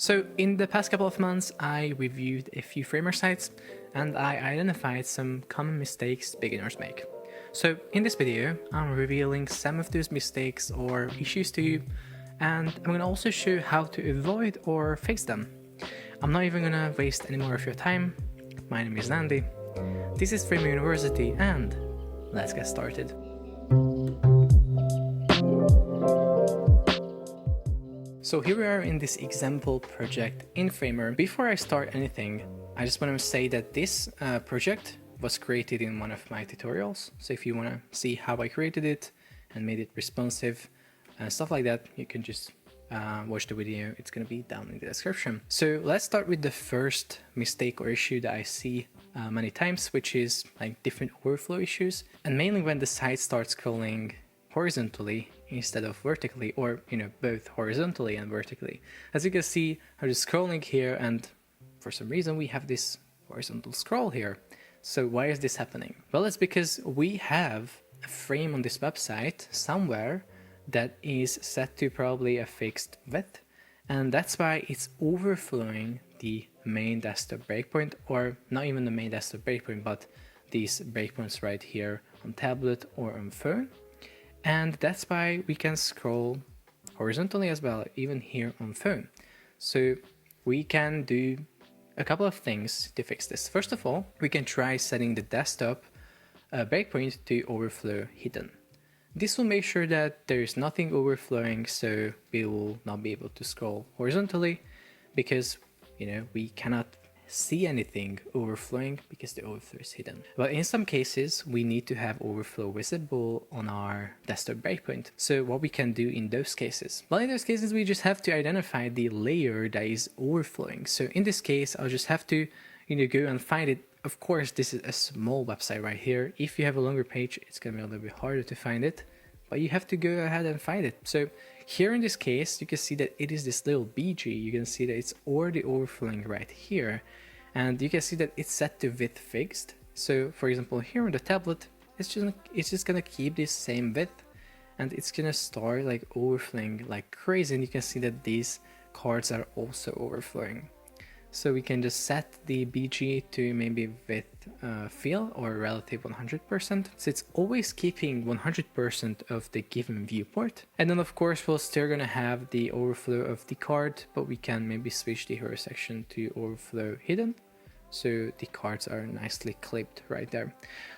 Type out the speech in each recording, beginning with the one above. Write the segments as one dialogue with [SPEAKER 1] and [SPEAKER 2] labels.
[SPEAKER 1] So in the past couple of months, I reviewed a few Framer sites and I identified some common mistakes beginners make. So in this video, I'm revealing some of those mistakes or issues to you, and I'm gonna also show how to avoid or fix them. I'm not even gonna waste any more of your time. My name is Andy. This is Framer University, and let's get started. So here we are in this example project in Framer. Before I start anything, I just want to say that this project was created in one of my tutorials. So if you want to see how I created it and made it responsive and stuff like that, you can just watch the video. It's going to be down in the description. So let's start with the first mistake or issue that I see many times, which is like different overflow issues. And mainly when the site starts scrolling horizontally instead of vertically, or both horizontally and vertically. As you can see, I'm just scrolling here, and for some reason we have this horizontal scroll here. So why is this happening? Well, it's because we have a frame on this website somewhere that is set to probably a fixed width, and that's why it's overflowing the main desktop breakpoint, or not even the main desktop breakpoint, but these breakpoints right here on tablet or on phone. And that's why we can scroll horizontally as well, even here on phone. So we can do a couple of things to fix this. First of all, we can try setting the desktop breakpoint to overflow hidden. This will make sure that there is nothing overflowing, so we will not be able to scroll horizontally, because we cannot see anything overflowing because the overflow is hidden. But in some cases, we need to have overflow visible on our desktop breakpoint. So what we can do in those cases? Well, in those cases, we just have to identify the layer that is overflowing. So in this case, I'll just have to go and find it. Of course, this is a small website right here. If you have a longer page, it's gonna be a little bit harder to find it, but you have to go ahead and find it. So here in this case, you can see that it is this little BG. You can see that it's already overflowing right here. And you can see that it's set to width fixed. So for example, here on the tablet, it's just gonna keep this same width, and it's gonna start like overflowing like crazy. And you can see that these cards are also overflowing. So we can just set the BG to maybe width fill or relative 100%. So it's always keeping 100% of the given viewport. And then of course, we're still gonna have the overflow of the card, but we can maybe switch the hero section to overflow hidden. So the cards are nicely clipped right there.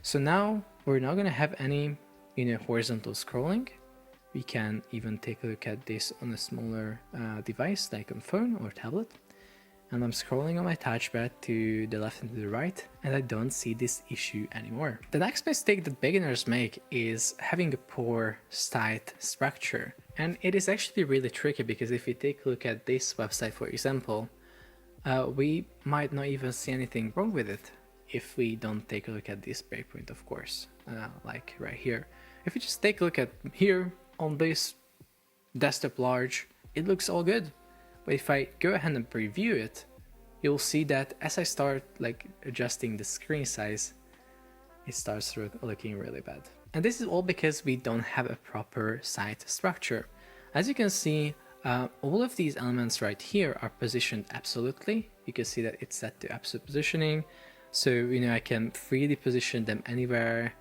[SPEAKER 1] So now we're not gonna have any horizontal scrolling. We can even take a look at this on a smaller device like on phone or tablet. And I'm scrolling on my touchpad to the left and to the right, and I don't see this issue anymore. The next mistake that beginners make is having a poor site structure. And it is actually really tricky, because if you take a look at this website, for example, we might not even see anything wrong with it if we don't take a look at this breakpoint, of course, like right here. If you just take a look at here on this desktop large, it looks all good. But if I go ahead and preview it, you'll see that as I start like adjusting the screen size, it starts looking really bad. And this is all because we don't have a proper site structure. As you can see, all of these elements right here are positioned absolutely. You can see that it's set to absolute positioning. So, I can freely position them anywhere.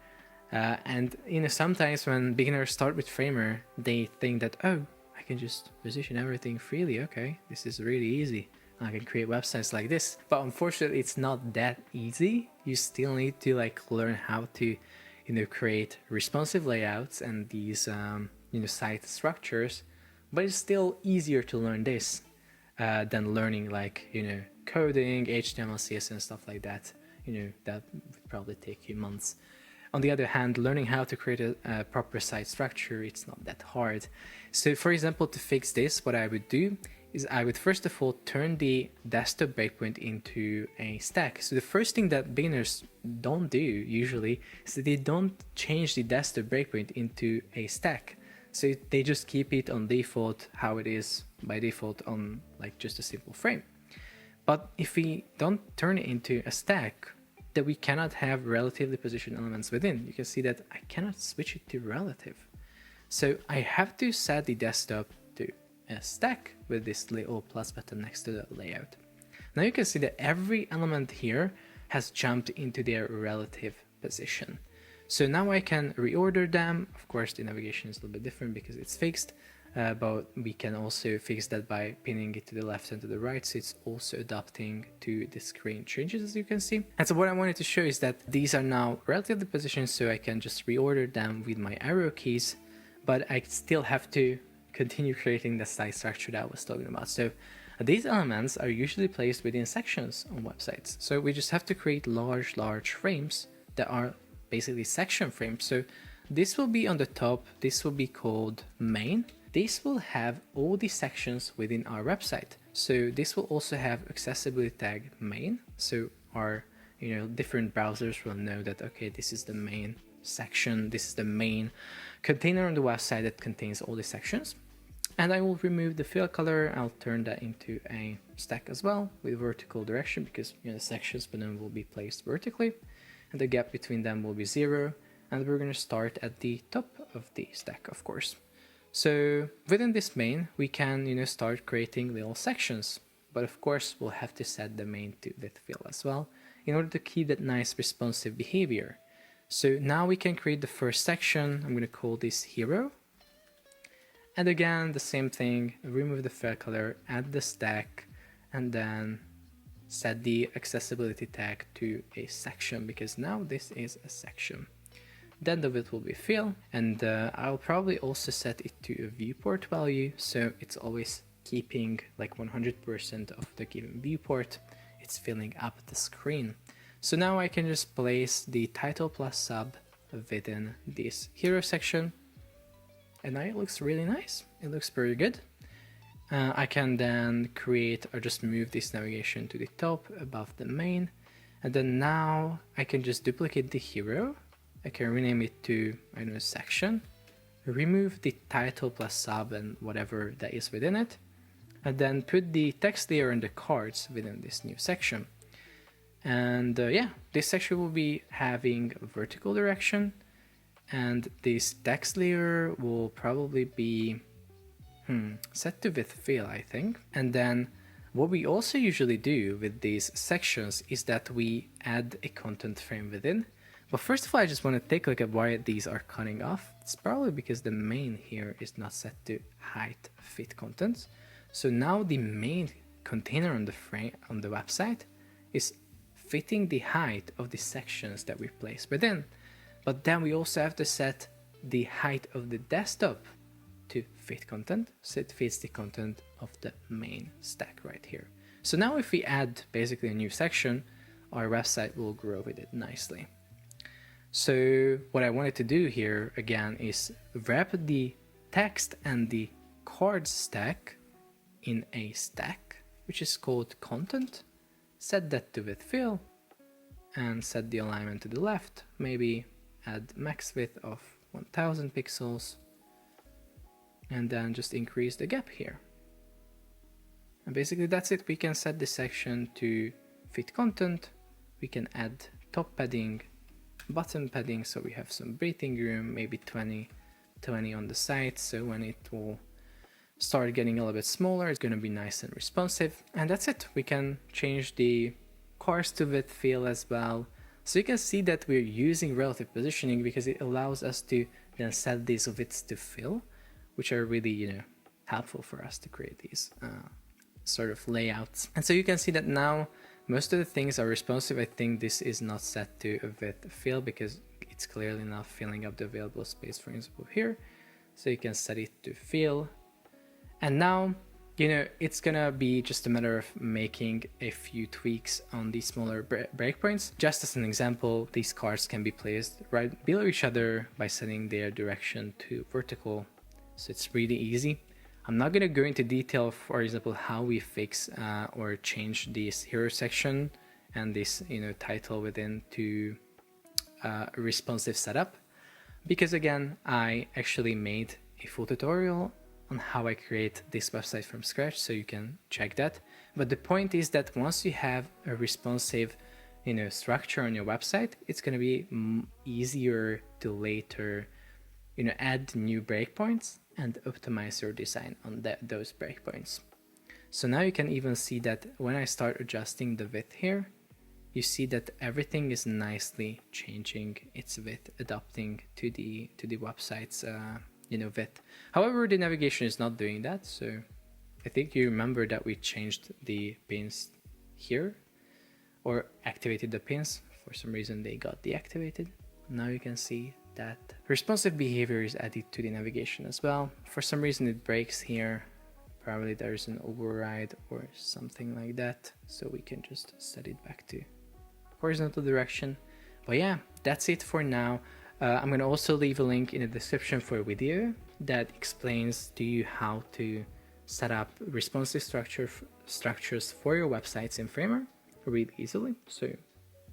[SPEAKER 1] And sometimes when beginners start with Framer, they think that, oh, I can just position everything freely. Okay, this is really easy. I can create websites like this. But unfortunately, it's not that easy. You still need to learn how to, create responsive layouts and these, site structures. But it's still easier to learn this than learning coding, HTML, CSS, and stuff like that. That would probably take you months. On the other hand, learning how to create a proper site structure, it's not that hard. So for example, to fix this, what I would do is I would first of all turn the desktop breakpoint into a stack. So the first thing that beginners don't do usually is that they don't change the desktop breakpoint into a stack. So they just keep it on default how it is by default on just a simple frame. But if we don't turn it into a stack, that we cannot have relatively positioned elements within. You can see that I cannot switch it to relative. So I have to set the desktop to a stack with this little plus button next to the layout. Now you can see that every element here has jumped into their relative position. So now I can reorder them. Of course, the navigation is a little bit different because it's fixed, but we can also fix that by pinning it to the left and to the right, so it's also adapting to the screen changes, as you can see. And so what I wanted to show is that these are now relatively positioned, so I can just reorder them with my arrow keys, but I still have to continue creating the site structure that I was talking about. So these elements are usually placed within sections on websites. So we just have to create large frames that are basically section frames. So this will be on the top, this will be called main. This will have all the sections within our website. So this will also have accessibility tag main. So our different browsers will know that, okay, this is the main section, this is the main container on the website that contains all the sections. And I will remove the fill color. I'll turn that into a stack as well with vertical direction, because the sections within will be placed vertically and the gap between them will be 0. And we're going to start at the top of the stack, of course. So within this main, we can start creating little sections, but of course we'll have to set the main to with fill as well in order to keep that nice responsive behavior. So now we can create the first section. I'm going to call this hero. And again, the same thing, remove the fill color, add the stack, and then set the accessibility tag to a section, because now this is a section. Then the width will be fill, and I'll probably also set it to a viewport value, so it's always keeping like 100% of the given viewport. It's filling up the screen. So now I can just place the title plus sub within this hero section. And now it looks really nice. It looks pretty good. I can then create or just move this navigation to the top above the main. And then now I can just duplicate the hero. I can rename it to, I don't know, section. Remove the title plus sub and whatever that is within it. And then put the text layer and the cards within this new section. And yeah, this section will be having a vertical direction. And this text layer will probably be set to with fill, I think. And then what we also usually do with these sections is that we add a content frame within. But first of all, I just want to take a look at why these are cutting off. It's probably because the main here is not set to height fit contents. So now the main container on the frame on the website is fitting the height of the sections that we place within. But then we also have to set the height of the desktop to fit content, so it fits the content of the main stack right here. So now if we add basically a new section, our website will grow with it nicely. So what I wanted to do here again is wrap the text and the cards stack in a stack, which is called content. Set that to with fill and set the alignment to the left, maybe add max width of 1000 pixels, and then just increase the gap here. And basically that's it. We can set this section to fit content. We can add top padding, bottom padding, so we have some breathing room, maybe 20 on the side, so when it will start getting a little bit smaller, it's going to be nice and responsive. And that's it. We can change the cars to width fill as well. So you can see that we're using relative positioning because it allows us to then set these widths to fill, which are really, helpful for us to create these sort of layouts. And so you can see that now most of the things are responsive. I think this is not set to a width fill because it's clearly not filling up the available space, for example, here. So you can set it to fill. And now, it's gonna be just a matter of making a few tweaks on these smaller breakpoints. Just as an example, these cards can be placed right below each other by setting their direction to vertical. So it's really easy. I'm not gonna go into detail, for example, how we fix or change this hero section and this title within to a responsive setup, because again, I actually made a full tutorial on how I create this website from scratch, so you can check that. But the point is that once you have a responsive structure on your website, it's going to be easier to later add new breakpoints and optimize your design on those breakpoints. So now you can even see that when I start adjusting the width here, you see that everything is nicely changing its width, adapting to the website's width. However, the navigation is not doing that. So I think you remember that we changed the pins here, or activated the pins. For some reason they got deactivated. Now you can see that responsive behavior is added to the navigation as well. For some reason it breaks here. Probably there's an override or something like that. So we can just set it back to horizontal direction. But yeah, that's it for now. I'm gonna also leave a link in the description for a video that explains to you how to set up responsive structures for your websites in Framer really easily. So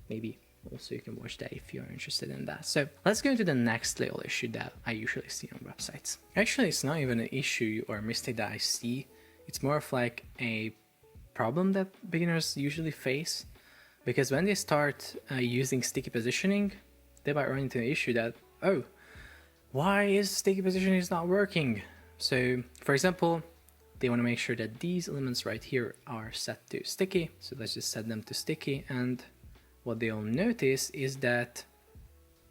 [SPEAKER 1] maybe also you can watch that if you're interested in that. So let's go into the next little issue that I usually see on websites. Actually, it's not even an issue or mistake that I see. It's more of like a problem that beginners usually face, because when they start using sticky positioning, they might run into the issue that, oh, why is sticky positioning is not working? So for example, they want to make sure that these elements right here are set to sticky. So let's just set them to sticky, and what they'll notice is that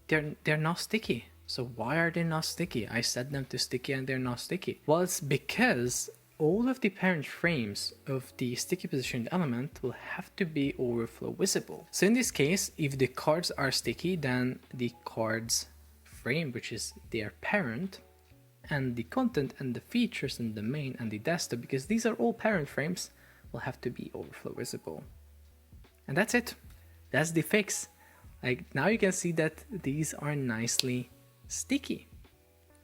[SPEAKER 1] they're not sticky. So why are they not sticky? I set them to sticky and they're not sticky. Well, it's because all of the parent frames of the sticky positioned element will have to be overflow visible. So in this case, if the cards are sticky, then the cards frame, which is their parent, and the content and the features and the main and the desktop, because these are all parent frames, will have to be overflow visible. And that's it. That's the fix. Like now you can see that these are nicely sticky.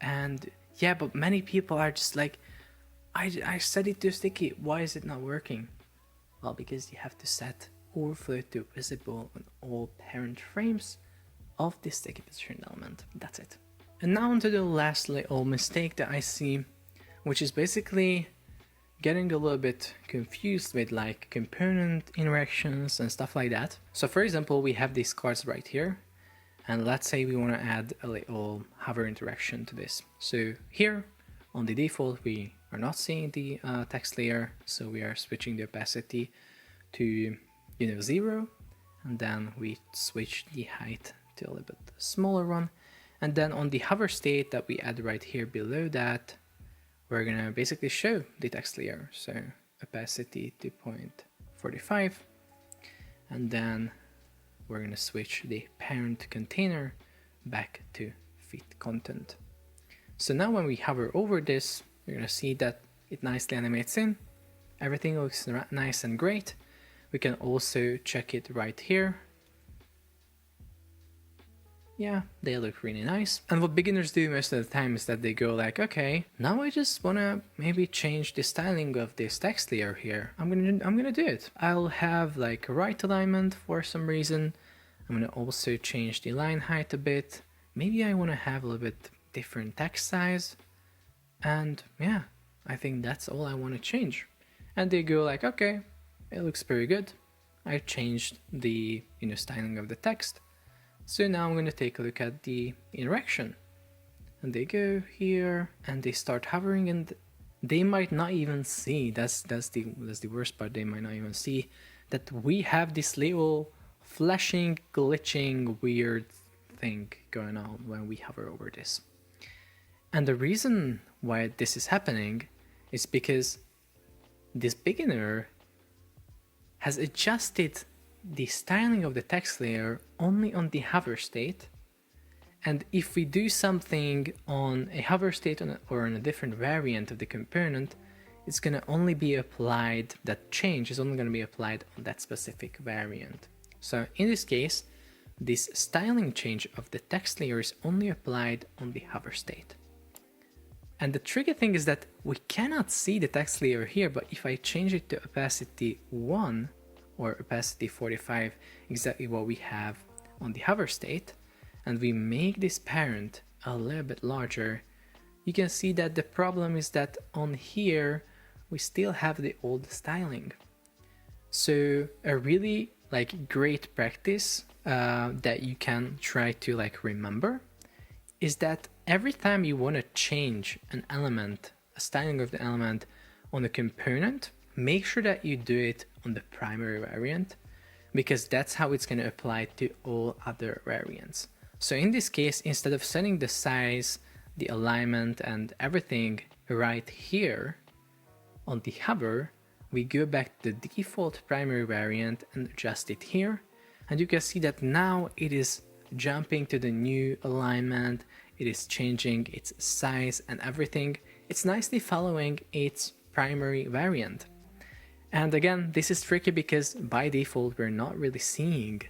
[SPEAKER 1] And yeah, but many people are just like, I set it to sticky. Why is it not working? Well, because you have to set overflow to visible on all parent frames of the sticky position element. That's it. And now onto the last little mistake that I see, which is basically getting a little bit confused with like component interactions and stuff like that. So for example, we have these cards right here, and let's say we want to add a little hover interaction to this. So here on the default, we are not seeing the text layer, so we are switching the opacity to 0, and then we switch the height to a little bit smaller one. And then on the hover state that we add right here below that, we're gonna basically show the text layer. So opacity to 0.45, and then we're gonna switch the parent container back to fit content. So now when we hover over this, you're gonna see that it nicely animates in. Everything looks nice and great. We can also check it right here. Yeah, they look really nice. And what beginners do most of the time is that they go like, okay, now I just wanna maybe change the styling of this text layer here. I'm gonna do it. I'll have like a right alignment for some reason. I'm gonna also change the line height a bit. Maybe I wanna have a little bit different text size. And yeah, I think that's all I wanna change. And they go like, okay, it looks pretty good. I changed the styling of the text. So now I'm going to take a look at the interaction, and they go here and they start hovering, and they might not even see, that's the worst part, they might not even see that we have this little flashing, glitching, weird thing going on when we hover over this. And the reason why this is happening is because this beginner has adjusted the styling of the text layer only on the hover state, and if we do something on a hover state or on a different variant of the component, it's going to only be applied, that change is only going to be applied on that specific variant. So in this case, this styling change of the text layer is only applied on the hover state. And the tricky thing is that we cannot see the text layer here, but if I change it to opacity 1, or opacity 45, exactly what we have on the hover state, and we make this parent a little bit larger, you can see that the problem is that on here we still have the old styling. So a really great practice that you can try to remember is that every time you want to change an element, a styling of the element on a component, make sure that you do it on the primary variant, because that's how it's going to apply to all other variants. So in this case, instead of setting the size, the alignment and everything right here on the hover, we go back to the default primary variant and adjust it here. And you can see that now it is jumping to the new alignment, it is changing its size and everything. It's nicely following its primary variant. And again, this is tricky because by default, we're not really seeing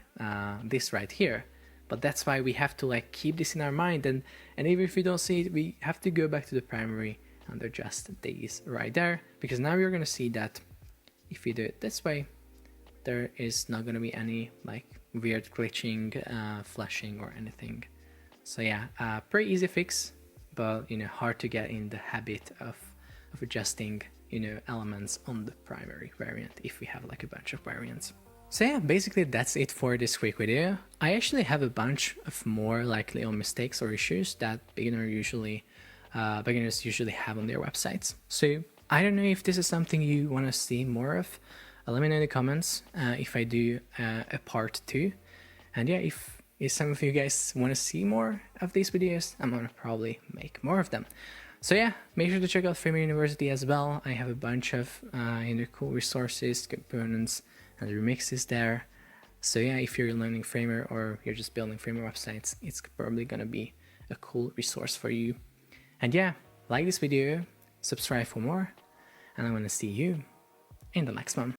[SPEAKER 1] this right here. But that's why we have to like keep this in our mind. And even if we don't see it, we have to go back to the primary and adjust these right there. Because now you're going to see that if we do it this way, there is not going to be any like weird glitching, flashing or anything. So yeah, pretty easy fix, but you know, hard to get in the habit of adjusting, you know, elements on the primary variant if we have like a bunch of variants. So yeah, basically that's it for this quick video. I actually have a bunch of more like little mistakes or issues that beginners usually have on their websites. So I don't know if this is something you want to see more of. Let me know in the comments if I do a part 2. And yeah, if some of you guys want to see more of these videos, I'm gonna probably make more of them. So yeah, make sure to check out Framer University as well. I have a bunch of cool resources, components, and remixes there. So yeah, if you're learning Framer or you're just building Framer websites, it's probably gonna be a cool resource for you. And yeah, like this video, subscribe for more, and I'm gonna see you in the next one.